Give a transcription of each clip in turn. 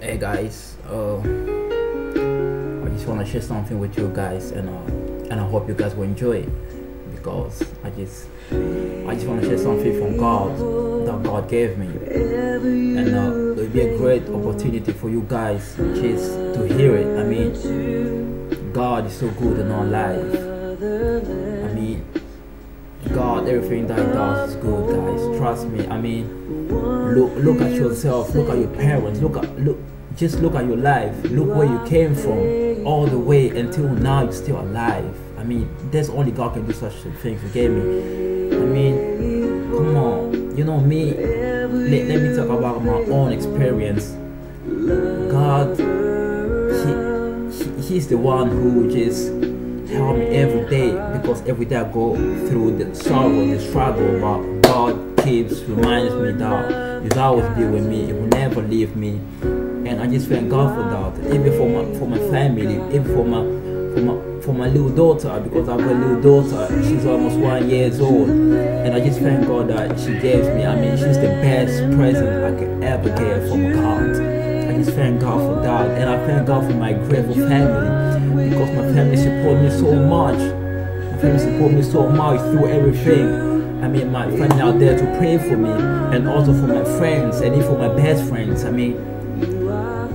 Hey guys, I just want to share something with you guys, and I hope you guys will enjoy it, because I just want to share something from God that God gave me, and it will be a great opportunity for you guys just to hear it. I mean, God is so good in our life. I mean, God, everything that He does is good, guys. Trust me. I mean, look at yourself, look at your parents, just look at your life. Look where you came from, all the way until now you're still alive. I mean, there's only God can do such things. You get me? I mean, come on. You know me. Let me talk about my own experience. God, He's the one who just help me every day, because every day I go through the sorrow, the struggle, but God keeps reminds me that He'll always be with me. He will never leave me, and I just thank God for that. Even for my family, even for my little daughter, because I have a little daughter. She's almost 1 year old, and I just thank God that she gave me. I mean, she's the best present I could ever get from God. I just thank God for that, and I thank God for my grateful family, because my family support me so much. My family support me so much through everything. I mean, my family out there to pray for me, and also for my friends, and even for my best friends. I mean,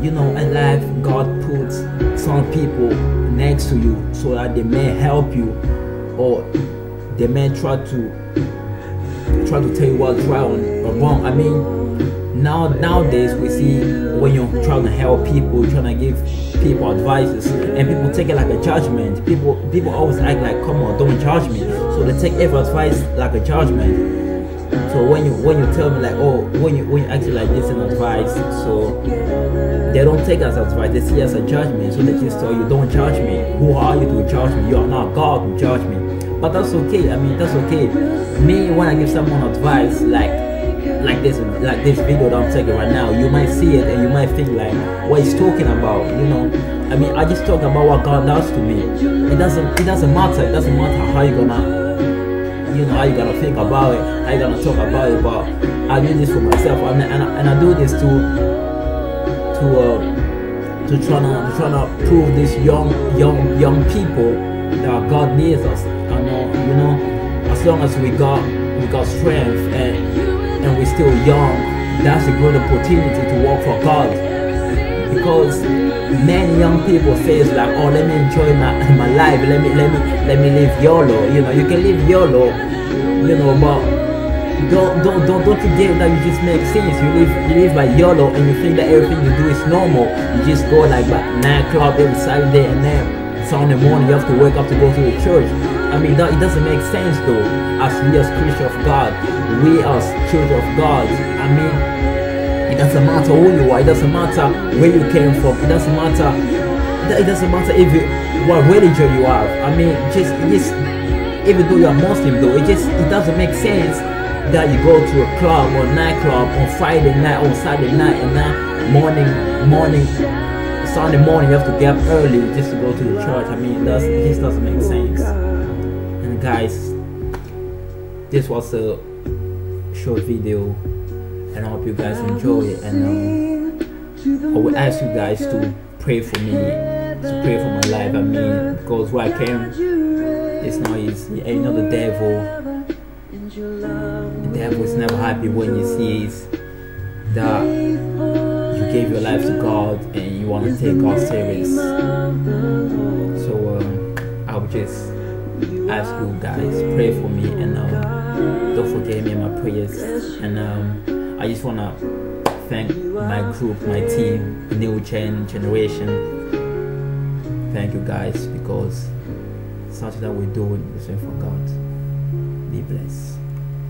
you know, in life, God puts some people next to you so that they may help you, or they may try to tell you what's right or wrong. I mean, nowadays we see when you're trying to help people, trying to give people advices, and people take it like a judgment. People always act like, come on, don't judge me. So they take every advice like a judgment. So when you tell me like, oh, when you actually like this and advice, so they don't take us as advice, they see us as a judgment. So they just tell you, don't judge me. Who are you to judge me? You are not God to judge me. But that's okay. I mean, that's okay. Me, when I give someone advice like this video that I'm taking right now, you might see it and you might think like, what he's talking about, you know. I mean, I just talk about what God does to me. It doesn't matter. It doesn't matter how you gonna, you know, how you gonna think about it, how you gonna talk about it. But I do this for myself, and I do this to try to prove this young people that God needs us. I know, you know, as long as we got strength and we're still young, that's a good opportunity to work for God. Because many young people say it's like, oh, let me enjoy my life, let me live YOLO. You know, you can live YOLO, you know, but don't forget that you just make sense. You live by YOLO, and you think that everything you do is normal. You just go like by 9 o'clock every Saturday, and then Sunday morning you have to wake up to go to the church. I mean, it doesn't make sense though. As we as Christians of God, we as children of God, I mean, it doesn't matter who you are, it doesn't matter where you came from, it doesn't matter what religion you have. I mean, just even though you are Muslim though, it doesn't make sense that you go to a club or nightclub on Friday night or Saturday night, and now Sunday morning you have to get up early just to go to the church. I mean, it just doesn't make sense. And guys, this was a short video, and I hope you guys enjoy it. And I will ask you guys to pray for me, to pray for my life. I mean, because where I came, it's not easy. And you know, the devil is never happy when he sees that you gave your life to God and you want to take God serious. So I would just ask you guys, pray for me, and don't forget me in my prayers. And I just want to thank my group, my team, New Generation. Thank you guys, because something that we're doing is for God. Be blessed.